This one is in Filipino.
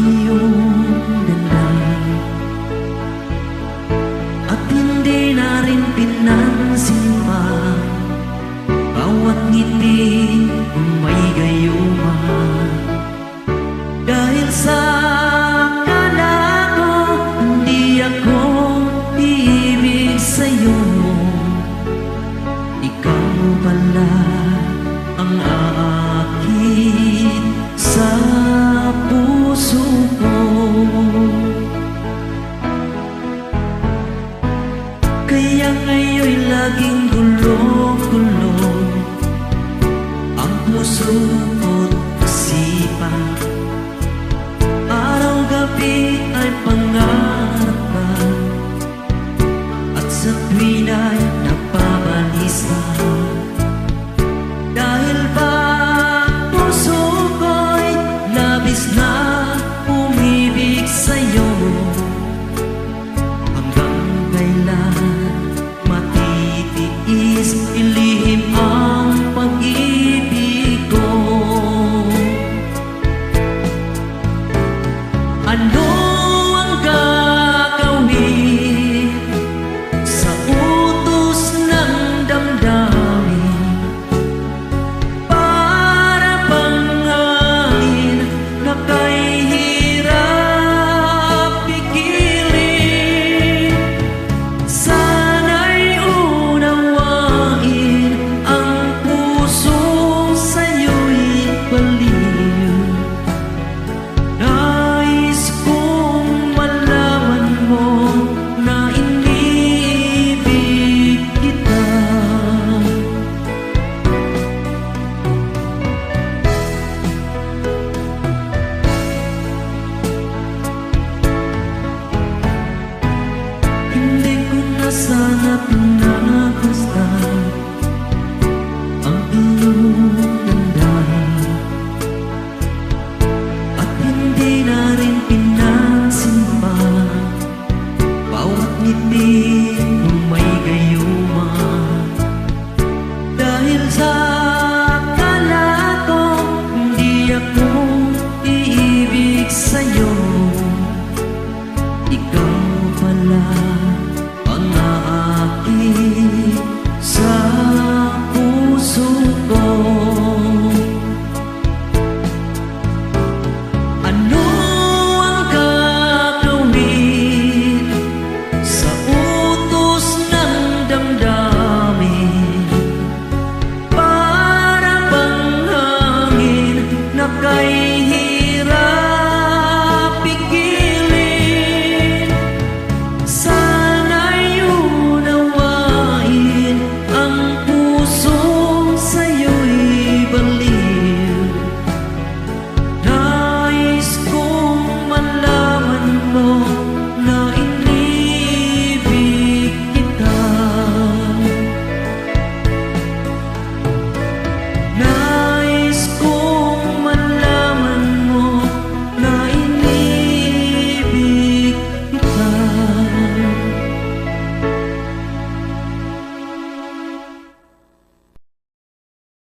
iyong ganda at hindi na rin pinansin pa bawat ngiti kung may gayuma. Dahil sa akala ko hindi ako ibig sa'yo, ikaw pala ang aakit sa puso ko. Kaya ngayon'y laging gulong-gulong ang puso ko't isipan. Araw-gabi ay pangarap ka at sa tuwin ay napabalisa. Dahil ba puso ko'y labis na